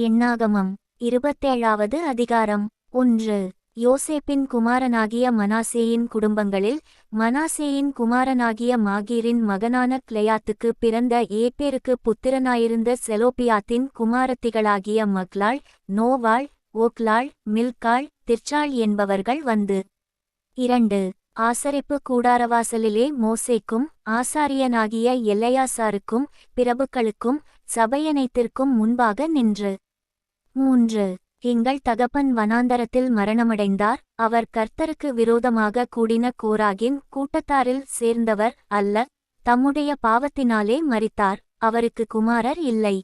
எண்ணாகமம் 27வது அதிகாரம். 1. யோசேப்பின் குமாரனாகிய மனாசேயின் குடும்பங்களில் மனாசேயின் குமாரனாகிய மாகீரின் மகனான கிலெயாத்துக்கு பிறந்த ஏப்பேருக்கு புத்திரனாயிருந்த செலோப்பியாத்தின் குமாரத்திகளாகிய மக்லாள், நோவாள், ஓக்லாள், மில்காள், திர்ச்சாள் என்பவர்கள் வந்து. 2. ஆசரிப்பு கூடாரவாசலிலே மோசேக்கும் ஆசாரியனாகிய எல்லையாசாருக்கும் பிரபுக்களுக்கும் சபையனைத்திற்கும் முன்பாக நின்று. 3. எங்கள் தகப்பன் வனாந்தரத்தில் மரணமடைந்தார், அவர் கர்த்தருக்கு விரோதமாக கூடின கோராகின் கூட்டத்தாரில் சேர்ந்தவர் அல்ல, தம்முடைய பாவத்தினாலே மரித்தார், அவருக்கு குமாரர் இல்லை.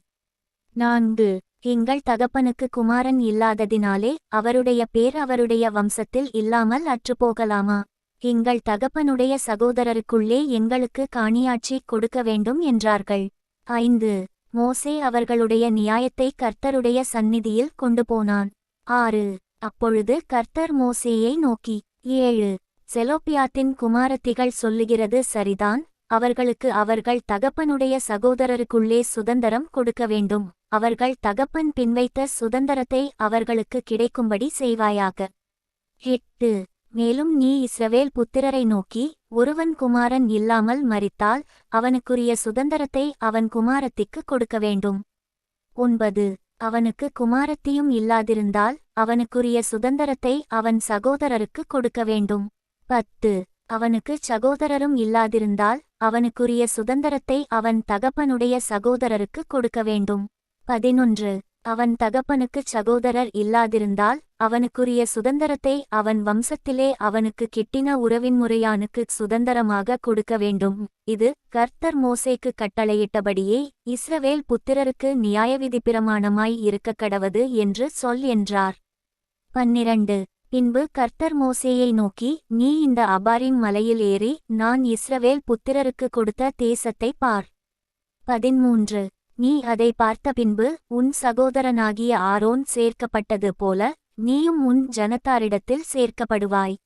4. எங்கள் தகப்பனுக்கு குமாரன் இல்லாததினாலே அவருடைய பேர் அவருடைய வம்சத்தில் இல்லாமல் அற்றுப்போகலாமா? எங்கள் தகப்பனுடைய சகோதரருக்குள்ளே எங்களுக்கு காணியாட்சி கொடுக்க வேண்டும் என்றார்கள். 5. மோசே அவர்களுடைய நியாயத்தை கர்த்தருடைய சந்நிதியில் கொண்டு போனான். 6. அப்பொழுது கர்த்தர் மோசேயை நோக்கி, 7. செலோப்பியாத்தின் குமாரத்திகள் சொல்லுகிறது சரிதான், அவர்களுக்கு அவர்கள் தகப்பனுடைய சகோதரருக்குள்ளே சுதந்தரம் கொடுக்க வேண்டும், அவர்கள் தகப்பன் பின்வைத்த சுதந்தரத்தை அவர்களுக்கு கிடைக்கும்படி செய்வாயாக. 8. மேலும் நீ இஸ்ரவேல் புத்திரரை நோக்கி, ஒருவன் குமாரன் இல்லாமல் மரித்தால் அவனுக்குரிய சுதந்தரத்தை அவன் குமாரத்திக்கு கொடுக்க வேண்டும். 9. அவனுக்கு குமாரத்தியும் இல்லாதிருந்தால் அவனுக்குரிய சுதந்தரத்தை அவன் சகோதரருக்கு கொடுக்க வேண்டும். 10. அவனுக்கு சகோதரரும் இல்லாதிருந்தால் அவனுக்குரிய சுதந்தரத்தை அவன் தகப்பனுடைய சகோதரருக்கு கொடுக்க வேண்டும். 11. அவன் தகப்பனுக்கு சகோதரர் இல்லாதிருந்தால் அவனுக்குரிய சுதந்தரத்தை அவன் வம்சத்திலே அவனுக்கு கிட்டின உறவின்முறையானுக்கு சுதந்தரமாக கொடுக்க வேண்டும். இது கர்த்தர் மோசேக்கு கட்டளையிட்டபடியே இஸ்ரவேல் புத்திரருக்கு நியாயவிதி பிரமாணமாய் இருக்கக்கடவது என்று சொல் என்றார். 12. பின்பு கர்த்தர் மோசேயை நோக்கி, நீ இந்த அபாரிம் மலையில் ஏறி நான் இஸ்ரவேல் புத்திரருக்கு கொடுத்த தேசத்தை பார். 13. நீ அதை பார்த்த பின்பு உன் சகோதரனாகிய ஆரோன் சேர்க்கப்பட்டது போல நீயும் உன் ஜனத்தாரிடத்தில் சேர்க்கப்படுவாய்.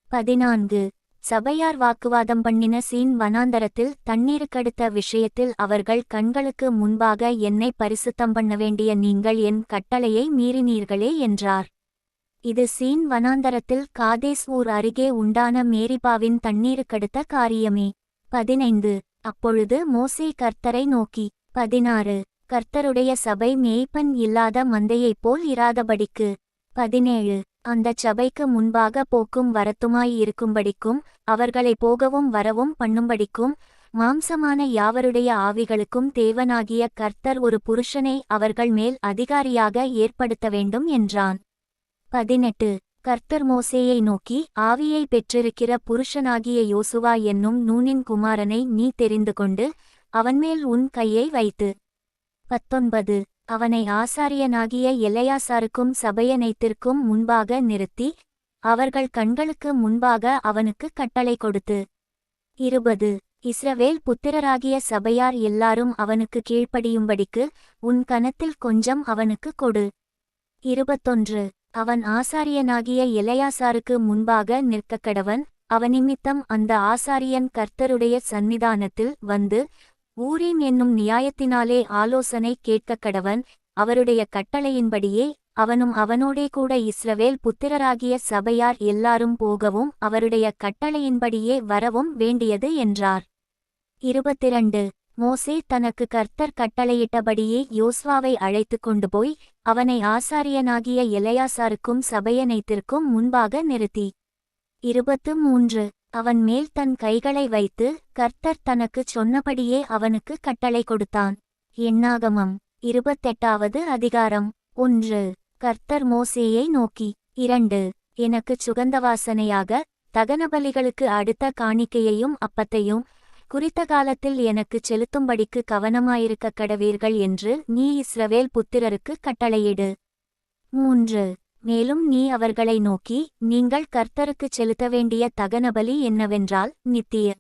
14. சபையார் வாக்குவாதம் பண்ணின சீன் வனாந்தரத்தில் தண்ணீருக்கடுத்த விஷயத்தில் அவர்கள் கண்களுக்கு முன்பாக என்னை பரிசுத்தம் பண்ண வேண்டிய நீங்கள் என் கட்டளையை மீறினீர்களே என்றார். இது சீன் வனாந்தரத்தில் காதேஸ் ஊர் அருகே உண்டான மேரிபாவின் தண்ணீருக்கடுத்த காரியமே. 15. அப்பொழுது மோசே கர்த்தரை நோக்கி, 16. கர்த்தருடைய சபை மேய்ப்பன் இல்லாத மந்தையைப் போல் இராதபடிக்கு. 17. அந்தச் சபைக்கு முன்பாக போக்கும் வரத்துமாய் இருக்கும்படிக்கும் அவர்களை போகவும் வரவும் பண்ணும்படிக்கும் மாம்சமான யாவருடைய ஆவிகளுக்கும் தேவனாகிய கர்த்தர் ஒரு புருஷனை அவர்கள் மேல் அதிகாரியாக ஏற்படுத்த வேண்டும் என்றான். 18. கர்த்தர் மோசேயை நோக்கி, ஆவியை பெற்றிருக்கிற புருஷனாகிய யோசுவா என்னும் நூனின் குமாரனை நீ தெரிந்து கொண்டு அவன்மேல் உன் கையை வைத்து. 19. அவனை ஆசாரியனாகிய எல்லையாசாருக்கும் சபையனைத்திற்கும் முன்பாக நிறுத்தி அவர்கள் கண்களுக்கு முன்பாக அவனுக்கு கட்டளை கொடுத்து. 20. இஸ்ரவேல் புத்திரராகிய சபையார் எல்லாரும் அவனுக்கு கீழ்ப்படியும்படிக்கு உன் கனத்தில் கொஞ்சம் அவனுக்கு கொடு. 21. அவன் ஆசாரியனாகிய எல்லையாசாருக்கு முன்பாக நிற்கக்கடவன், அவனிமித்தம் அந்த ஆசாரியன் கர்த்தருடைய சந்நிதானத்தில் வந்து ஊரீம் என்னும் நியாயத்தினாலே ஆலோசனை கேட்கக்கடவன், அவருடைய கட்டளையின்படியே அவனும் அவனோடே கூட இஸ்ரவேல் புத்திரராகிய சபையார் எல்லாரும் போகவும் அவருடைய கட்டளையின்படியே வரவும் வேண்டியது என்றார். 22. மோசே தனக்கு கர்த்தர் கட்டளையிட்டபடியே யோசுவாவை அழைத்து கொண்டு போய் அவனை ஆசாரியனாகிய எல்லையாசாருக்கும் சபையனைத்திற்கும் முன்பாக நிறுத்தி. 23. அவன் மேல் தன் கைகளை வைத்து கர்த்தர் தனக்குச் சொன்னபடியே அவனுக்கு கட்டளை கொடுத்தான். எண்ணாகமம் 28வது அதிகாரம். 1. கர்த்தர் மோசேயை நோக்கி, 2. எனக்குச் சுகந்தவாசனையாக தகனபலிகளுக்கு அடுத்த காணிக்கையையும் அப்பத்தையும் குறித்த காலத்தில் எனக்குச் செலுத்தும்படிக்கு கவனமாயிருக்க கடவீர்கள் என்று நீ இஸ்ரவேல் புத்திரருக்கு கட்டளையிடு. 3. மேலும் நீ அவர்களை நோக்கி, நீங்கள் கர்த்தருக்குச் செலுத்த வேண்டிய தகனபலி என்னவென்றால் நித்திய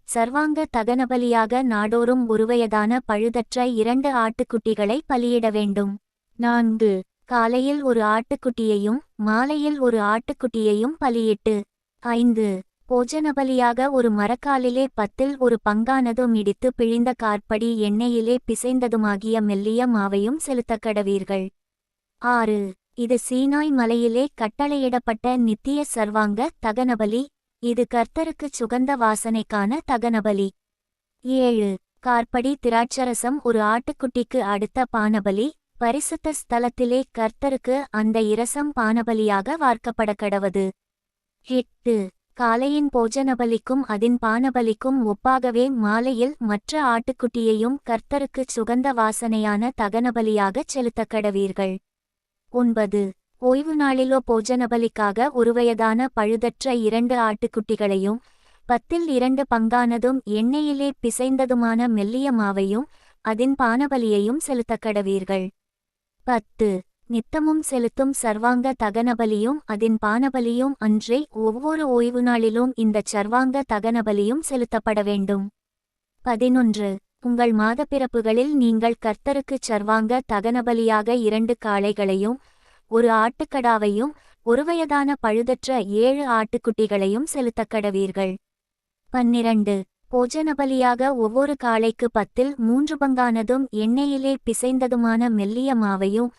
சர்வாங்க தகனபலியாக நாடோறும் ஒருவயதான பழுதற்ற 2 ஆட்டுக்குட்டிகளை பலியிட வேண்டும். 4. காலையில் ஒரு ஆட்டுக்குட்டியையும் மாலையில் ஒரு ஆட்டுக்குட்டியையும் பலியிட்டு. 5. போஜனபலியாக ஒரு மரக்காலிலே 10% இடித்து பிழிந்த காற்படி எண்ணெயிலே பிசைந்ததுமாகிய மெல்லிய மாவையும் செலுத்தக்கடவீர்கள். 6. இது சீனாய் மலையிலே கட்டளையிடப்பட்ட நித்திய சர்வாங்க தகனபலி. இது கர்த்தருக்குச் சுகந்த வாசனைக்கான தகனபலி. 7. காற்படி திராட்சரசம் ஒரு ஆட்டுக்குட்டிக்கு அடுத்த பானபலி. பரிசுத்த ஸ்தலத்திலே கர்த்தருக்கு அந்த இரசம் பானபலியாக வார்க்கப்படக்கடவது. 8. காலையின் போஜனபலிக்கும் அதின் பானபலிக்கும் ஒப்பாகவே மாலையில் மற்ற ஆட்டுக்குட்டியையும் கர்த்தருக்குச் சுகந்த வாசனையான தகனபலியாகச் செலுத்தக்கடவீர்கள். 9. ஓய்வு நாளிலோ போஜனபலிக்காக ஒருவயதான பழுதற்ற 2 ஆட்டுக்குட்டிகளையும் 10% எண்ணெயிலே பிசைந்ததுமான மெல்லிய மாவையும் அதின் பானபலியையும் செலுத்தக்கடவீர்கள். 10. நித்தமும் செலுத்தும் சர்வாங்க தகனபலியும் அதின் பானபலியும் அன்றே ஒவ்வொரு ஓய்வு நாளிலும் இந்தச் சர்வாங்க தகனபலியும் செலுத்தப்பட வேண்டும். 11. உங்கள் மாதப்பிறப்புகளில் நீங்கள் கர்த்தருக்குச் சர்வாங்க தகனபலியாக 2 காளைகளையும் 1 ஆட்டுக்கடாவையும் ஒருவயதான பழுதற்ற 7 ஆட்டுக்குட்டிகளையும் செலுத்தக்கடவீர்கள். 12. போஜனபலியாக ஒவ்வொரு காளைக்கு 10% எண்ணெயிலே பிசைந்ததுமான மெல்லிய மாவையும்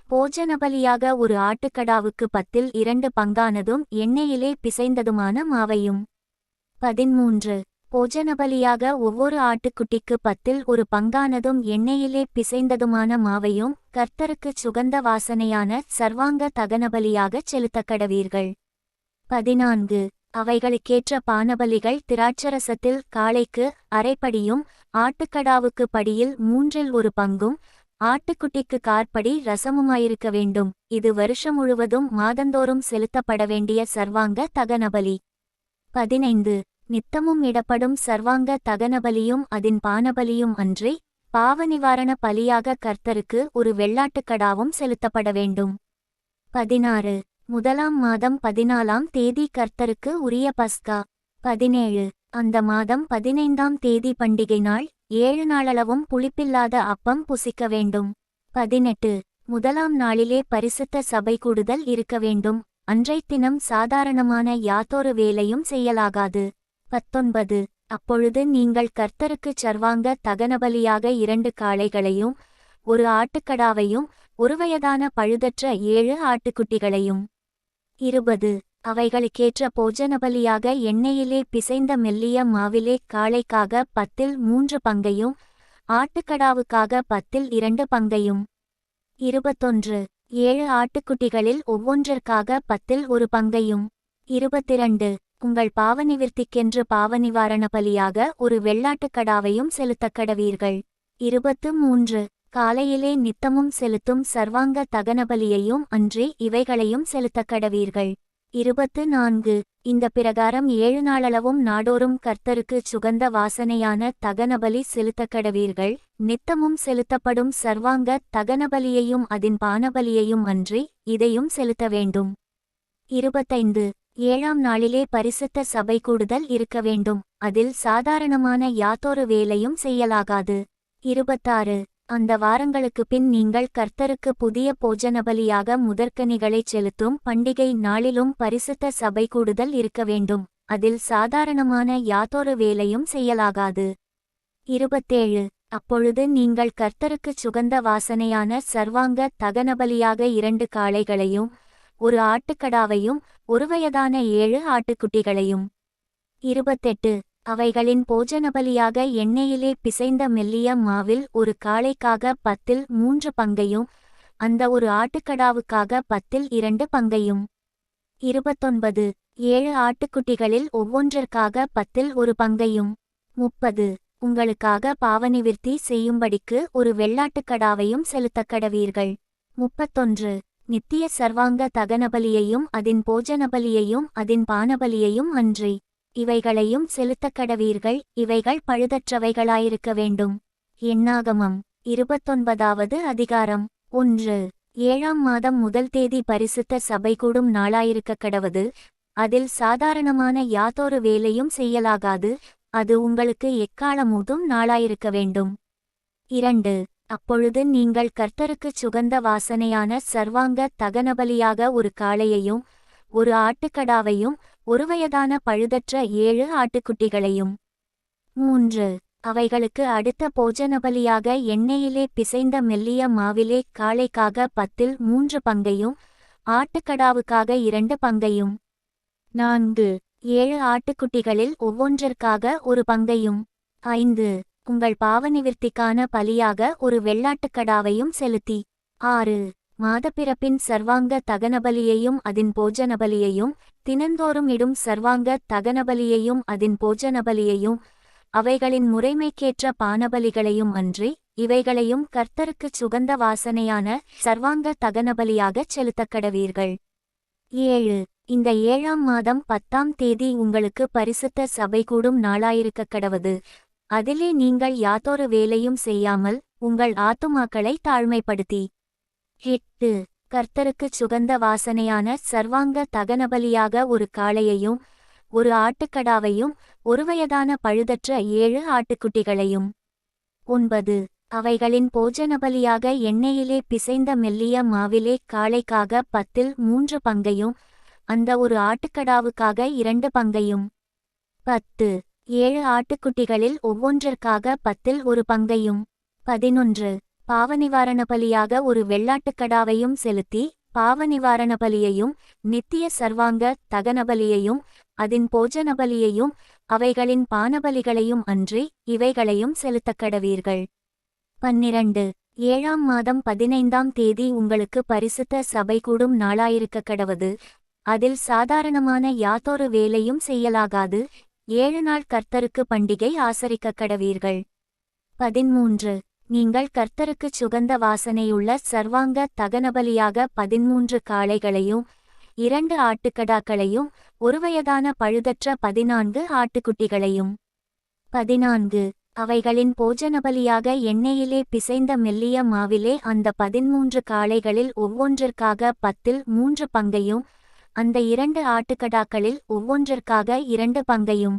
போஜனபலியாக 1 ஆட்டுக்கடாவுக்கு 10% எண்ணெயிலே பிசைந்ததுமான மாவையும். 13. போஜனபலியாக ஒவ்வொரு ஆட்டுக்குட்டிக்கு 10% எண்ணெயிலே பிசைந்ததுமான மாவையும் கர்த்தருக்குச் சுகந்த வாசனையான சர்வாங்க தகனபலியாகச் செலுத்தக்கடவீர்கள். 14. அவைகளுக்கேற்ற பானபலிகள் திராட்சரசத்தில் காளைக்கு அரைப்படியும் ஆட்டுக்கடாவுக்கு படியில் 1/3 பங்கும் ஆட்டுக்குட்டிக்கு காற்படி ரசமுமாயிருக்க வேண்டும். இது வருஷம் முழுவதும் மாதந்தோறும் செலுத்தப்பட வேண்டிய சர்வாங்க தகனபலி. 15. நித்தமும் இடப்படும் சர்வாங்க தகனபலியும் அதின் பானபலியும் அன்றி பாவநிவாரண பலியாக கர்த்தருக்கு ஒரு வெள்ளாட்டுக்கடாவும் செலுத்தப்பட வேண்டும். 16. முதலாம் மாதம் 14ஆம் தேதி கர்த்தருக்கு உரிய பஸ்கா. 17. அந்த மாதம் 15ஆம் தேதி பண்டிகை நாள் 7 நாளளவும் புளிப்பில்லாத அப்பம் புசிக்க வேண்டும். 18. முதலாம் நாளிலே பரிசுத்த சபை கூடுதல் இருக்க வேண்டும். அன்றைத் தினம் சாதாரணமான யாதொரு வேலையும் செய்யலாகாது. 19. அப்பொழுது நீங்கள் கர்த்தருக்குச் சர்வாங்க தகனபலியாக 2 காளைகளையும் 1 ஆட்டுக்கடாவையும் ஒருவயதான பழுதற்ற 7 ஆட்டுக்குட்டிகளையும். 20. அவைகளுக்கேற்ற போஜனபலியாக எண்ணெயிலே பிசைந்த மெல்லிய மாவிலே காளைக்காக 10 பங்கையும் ஆட்டுக்கடாவுக்காக 10 பங்கையும். 21. 7 ஆட்டுக்குட்டிகளில் ஒவ்வொன்றிற்காக 10 பங்கையும். 22. உங்கள் பாவநிவிர்த்திக்கென்று பாவநிவாரண பலியாக ஒரு வெள்ளாட்டுக்கடாவையும் செலுத்தக்கடவீர்கள். 23. காலையிலே நித்தமும் செலுத்தும் சர்வாங்க தகனபலியையும் அன்றே இவைகளையும் செலுத்தக்கடவீர்கள். 24. இந்த பிரகாரம் 7 நாளளவும் நாடோறும் கர்த்தருக்கு சுகந்த வாசனையான தகனபலி செலுத்தக்கடவீர்கள். நித்தமும் செலுத்தப்படும் சர்வாங்க தகனபலியையும் அதின் பானபலியையும் அன்றி இதையும் செலுத்த வேண்டும். 25. 7ஆம் நாளிலே பரிசுத்த சபை கூடுதல் இருக்க வேண்டும். அதில் சாதாரணமான யாதொரு வேலையும் செய்யலாகாது. 26. அந்த வாரங்களுக்கு பின் நீங்கள் கர்த்தருக்கு புதிய போஜனபலியாக முதற்கனிகளைச் செலுத்தும் பண்டிகை நாளிலும் பரிசுத்த சபை கூடுதல் இருக்க வேண்டும். அதில் சாதாரணமான யாதொரு வேலையும் செய்யலாகாது. 27. அப்பொழுது நீங்கள் கர்த்தருக்குச் சுகந்த வாசனையான சர்வாங்க தகனபலியாக 2 காளைகளையும் 1 ஆட்டுக்கடாவையும் ஒருவயதான 7 ஆட்டுக்குட்டிகளையும். 28. அவைகளின் போஜனபலியாக எண்ணெயிலே பிசைந்த மெல்லிய மாவில் 1 காளைக்காக 10 பங்கையும் அந்த 1 ஆட்டுக்கடாவுக்காக 10 பங்கையும். 29. 7 ஆட்டுக்குட்டிகளில் ஒவ்வொன்றிற்காக 10 பங்கையும். 30. உங்களுக்காக பாவநிவிர்த்தி செய்யும்படிக்கு ஒரு வெள்ளாட்டுக்கடாவையும் செலுத்தக்கடவீர்கள். 31. நித்திய சர்வாங்க தகனபலியையும் அதின் போஜனபலியையும் அதின் பானபலியையும் அன்றி இவைகளையும் செலுத்தக்கடவீர்கள். இவைகள் பழுதற்றவைகளாயிருக்க வேண்டும். எண்ணாகமம் 29வது அதிகாரம். 1. 7ஆம் மாதம் 1 தேதி பரிசுத்த சபை கூடும் நாளாயிருக்கக் கடவது. அதில் சாதாரணமான யாதொரு வேலையும் செய்யலாகாது. அது உங்களுக்கு எக்காலமூதும் நாளாயிருக்க வேண்டும். 2. அப்பொழுது நீங்கள் கர்த்தருக்குச் சுகந்த வாசனையான சர்வாங்க தகனபலியாக 1 காளையையும் 1 ஆட்டுக்கடாவையும் ஒரு வயதான பழுதற்ற 7 ஆட்டுக்குட்டிகளையும். 3. அவைகளுக்கு அடுத்த போஜனபலியாக எண்ணெயிலே பிசைந்த மெல்லிய மாவிலே காளைக்காக 10 3 பங்கையும் ஆட்டுக்கடாவுக்காக 2 பங்கையும். 4. 7 ஆட்டுக்குட்டிகளில் ஒவ்வொன்றிற்காக ஒரு பங்கையும். 5. உங்கள் பாவநிவிர்த்திக்கான பலியாக ஒரு வெள்ளாட்டுக்கடாவையும் செலுத்தி. 6. மாதப்பிறப்பின் சர்வாங்க தகனபலியையும் அதின் போஜனபலியையும், தினந்தோறும் இடும் சர்வாங்க தகனபலியையும் அதின் போஜனபலியையும், அவைகளின் முறைமைக்கேற்ற பானபலிகளையும் அன்றி இவைகளையும் கர்த்தருக்குச் சுகந்த வாசனையான சர்வாங்க தகனபலியாகச் செலுத்தக்கடவீர்கள். 7. இந்த 7ஆம் மாதம் 10ஆம் தேதி உங்களுக்கு பரிசுத்த சபை கூடும் நாளாயிருக்கக்கடவது. அதிலே நீங்கள் யாதொரு வேலையும் செய்யாமல் உங்கள் ஆத்துமாக்களை தாழ்மைப்படுத்தி. 8. கர்த்தருக்குச் சுகந்த வாசனையான சர்வாங்க தகனபலியாக ஒரு காளையையும் ஒரு ஆட்டுக்கடாவையும் ஒரு வயதான பழுதற்ற 7 ஆட்டுக்குட்டிகளையும். 9. அவைகளின் போஜனபலியாக எண்ணெயிலே பிசைந்த மெல்லிய மாவிலே காளைக்காக 10 3 பங்கையும் அந்த ஒரு ஆட்டுக்கடாவுக்காக 2 பங்கையும். 10. 7 ஆட்டுக்குட்டிகளில் ஒவ்வொன்றிற்காக 10 ஒரு பங்கையும். 11. பாவநிவாரண பலியாக ஒரு வெள்ளாட்டுக்கடாவையும் செலுத்தி பாவநிவாரண பலியையும் நித்திய சர்வாங்க தகனபலியையும் அதின் போஜனபலியையும் அவைகளின் பானபலிகளையும் அன்றி இவைகளையும் செலுத்தக்கடவீர்கள். 12. 7ஆம் மாதம் 15ஆம் தேதி உங்களுக்கு பரிசுத்த சபை கூடும் நாளாயிருக்கக்கடவது. அதில் சாதாரணமான யாதொரு வேலையும் செய்யலாகாது. 7 நாள் கர்த்தருக்கு பண்டிகை ஆசரிக்கக்கடவீர்கள். 13. நீங்கள் கர்த்தருக்குச் சுகந்த வாசனையுள்ள சர்வாங்க தகனபலியாக 13 காளைகளையும் 2 ஆட்டுக்கடாக்களையும் ஒரு வயதான பழுதற்ற 14 ஆட்டுக்குட்டிகளையும். 14. அவைகளின் போஜனபலியாக எண்ணெயிலே பிசைந்த மெல்லிய மாவிலே அந்த 13 காளைகளில் ஒவ்வொன்றிற்காக 10 3 பங்கையும் அந்த 2 ஆட்டுக்கடாக்களில் ஒவ்வொன்றிற்காக 2 பங்கையும்.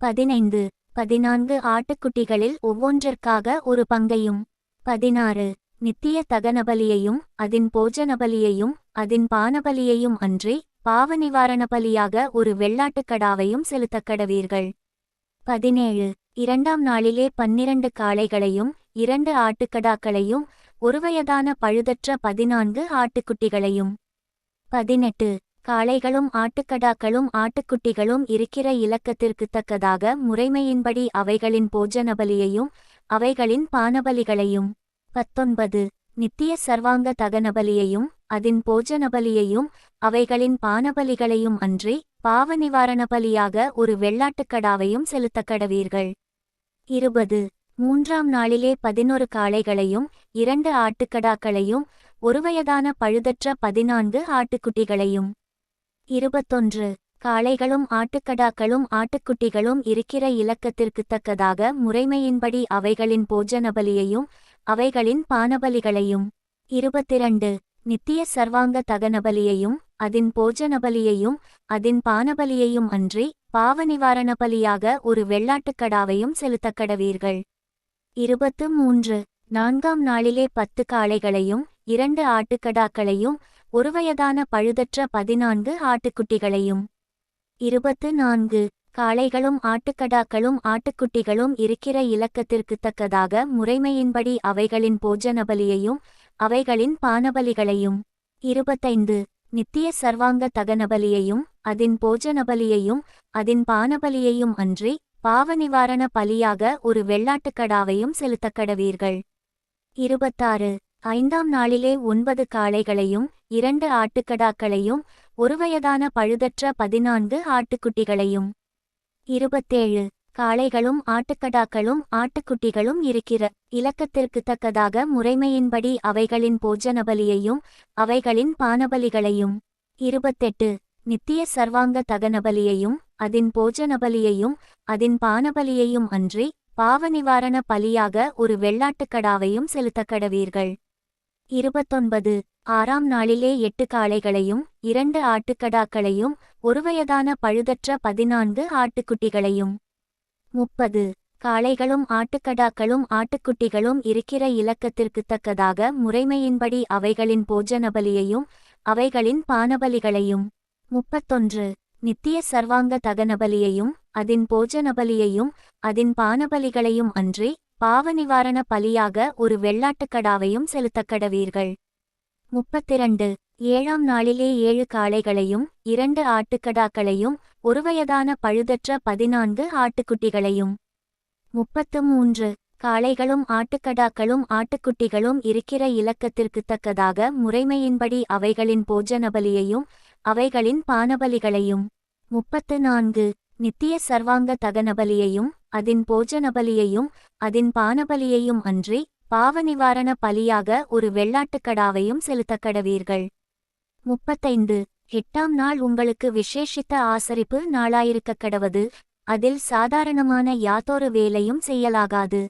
15. 14 ஆட்டுக்குட்டிகளில் ஒவ்வொன்றிற்காக ஒரு பங்கையும். 16. நித்திய தகனபலியையும் அதின் போஜனபலியையும் அதின் பானபலியையும் அன்றி பாவநிவாரண பலியாக ஒரு வெள்ளாட்டுக்கடாவையும் செலுத்தக்கடவீர்கள். 17. 2ஆம் நாளிலே 12 காளைகளையும் 2 ஆட்டுக்கடாக்களையும் ஒரு வயதான பழுதற்ற 14 ஆட்டுக்குட்டிகளையும். 18. காளைகளும் ஆட்டுக்கடாக்களும் ஆட்டுக்குட்டிகளும் இருக்கிற இலக்கத்திற்குத்தக்கதாக முறைமையின்படி அவைகளின் போஜனபலியையும் அவைகளின் பானபலிகளையும். 19. நித்திய சர்வாங்க தகனபலியையும் அதின் போஜனபலியையும் அவைகளின் பானபலிகளையும் அன்றி பாவநிவாரண பலியாக ஒரு வெள்ளாட்டுக்கடாவையும் செலுத்தக்கடவீர்கள். 20. 3ஆம் நாளிலே 11 காளைகளையும் 2 ஆட்டுக்கடாக்களையும் ஒரு வயதான பழுதற்ற 14 ஆட்டுக்குட்டிகளையும். 21. காளைகளும் ஆட்டுக்கடாக்களும் ஆட்டுக்குட்டிகளும் இருக்கிற இலக்கத்திற்குத்தக்கதாக முறைமையின்படி அவைகளின் போஜனபலியையும் அவைகளின் பானபலிகளையும். 22. நித்திய சர்வாங்க தகனபலியையும் அதின் போஜனபலியையும் அதின் பானபலியையும் அன்றி பாவநிவாரண பலியாக ஒரு வெள்ளாட்டுக்கடாவையும் செலுத்தக்கடவீர்கள். 23. 4ஆம் நாளிலே 10 காளைகளையும் 2 ஆட்டுக்கடாக்களையும் ஒரு வயதான பழுதற்ற 14 ஆட்டுக்குட்டிகளையும். 24. காளைகளும் ஆட்டுக்கடாக்களும் ஆட்டுக்குட்டிகளும் இருக்கிற இலக்கத்திற்குத்தக்கதாக முறைமையின்படி அவைகளின் போஜனபலியையும் அவைகளின் பானபலிகளையும். 25. நித்திய சர்வாங்க தகனபலியையும் அதின் போஜனபலியையும் அதின் பானபலியையும் அன்றி பாவநிவாரண பலியாக ஒரு வெள்ளாட்டுக்கடாவையும் செலுத்தக்கடவீர்கள். 26. 5ஆம் நாளிலே 9 காளைகளையும் 2 ஆட்டுக்கடாக்களையும் ஒரு வயதான பழுதற்ற 14 ஆட்டுக்குட்டிகளையும். 27. காளைகளும் ஆட்டுக்கடாக்களும் ஆட்டுக்குட்டிகளும் இருக்கிற இலக்கத்திற்குத்தக்கதாக முறைமையின்படி அவைகளின் போஜனபலியையும் அவைகளின் பானபலிகளையும். 28. நித்திய சர்வாங்க தகனபலியையும் அதின் போஜனபலியையும் அதின் பானபலியையும் அன்றி பாவநிவாரண பலியாக ஒரு வெள்ளாட்டுக்கடாவையும் செலுத்தக்கடவீர்கள். 29. 6ஆம் நாளிலே 8 காளைகளையும் 2 ஆட்டுக்கடாக்களையும் ஒரு வயதான பழுதற்ற 14 ஆட்டுக்குட்டிகளையும். 30. காளைகளும் ஆட்டுக்கடாக்களும் ஆட்டுக்குட்டிகளும் இருக்கிற இலக்கத்திற்குத்தக்கதாக முறைமையின்படி அவைகளின் போஜனபலியையும் அவைகளின் பானபலிகளையும். 31. நித்திய சர்வாங்க தகனபலியையும் அதின் போஜனபலியையும் அதின் பானபலிகளையும் அன்றி பாவநிவாரண பலியாக ஒரு வெள்ளாட்டுக்கடாவையும் செலுத்தக்கடவீர்கள். 32 ஏழாம் நாளிலே 7 காளைகளையும் 2 ஆட்டுக்கடாக்களையும் ஒருவயதான பழுதற்ற 14 ஆட்டுக்குட்டிகளையும். 33 காளைகளும் ஆட்டுக்கடாக்களும் ஆட்டுக்குட்டிகளும் இருக்கிற இலக்கத்திற்குத் தக்கதாக முறைமையின்படி அவைகளின் போஜனபலியையும் அவைகளின் பானபலிகளையும். 34 நித்திய சர்வாங்க தகனபலியையும் அதின் போஜனபலியையும் அதின் பானபலியையும் அன்றி பாவநிவாரண பலியாக ஒரு வெள்ளாட்டுக்கடாவையும் செலுத்தக்கடவீர்கள். 35 8ஆம் நாள் உங்களுக்கு விசேஷித்த ஆசரிப்பு நாளாயிருக்கக்கடவது, அதில் சாதாரணமான யாதொரு வேலையும் செய்யலாகாது.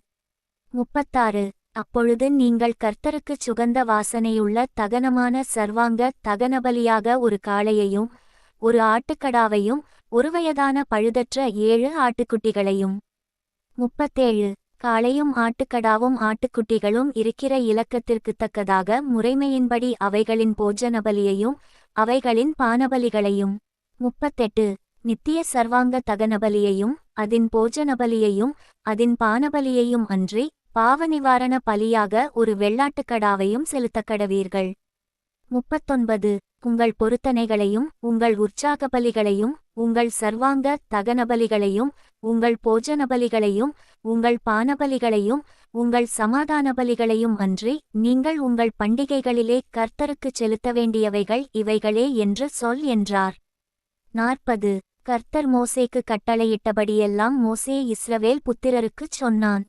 36 அப்பொழுது நீங்கள் கர்த்தருக்குச் சுகந்த வாசனையுள்ள தகனமான சர்வாங்க தகனபலியாக ஒரு காளையையும் ஒரு ஆட்டுக்கடாவையும் ஒருவயதான பழுதற்ற 7 ஆட்டுக்குட்டிகளையும். 37 காளையும் ஆட்டுக்கடாவும் ஆட்டுக்குட்டிகளும் இருக்கிற இலக்கத்திற்குத் தக்கதாக முறைமையின்படி அவைகளின் போஜனபலியையும் அவைகளின் பானபலிகளையும். 38 நித்திய சர்வாங்க தகனபலியையும் அதின் போஜனபலியையும் அதின் பானபலியையும் அன்றி பாவநிவாரண பலியாக ஒரு வெள்ளாட்டுக்கடாவையும் செலுத்தக்கடவீர்கள். 39 உங்கள் பொருத்தனைகளையும் உங்கள் உற்சாக பலிகளையும் உங்கள் சர்வாங்க தகனபலிகளையும் உங்கள் போஜனபலிகளையும் உங்கள் பானபலிகளையும் உங்கள் சமாதான பலிகளையும் அன்றி நீங்கள் உங்கள் பண்டிகைகளிலே கர்த்தருக்குச் செலுத்த வேண்டியவைகள் இவைகளே என்று சொல் என்றார். 40 கர்த்தர் மோசேக்கு கட்டளையிட்டபடியெல்லாம் மோசே இஸ்ரவேல் புத்திரருக்குச் சொன்னான்.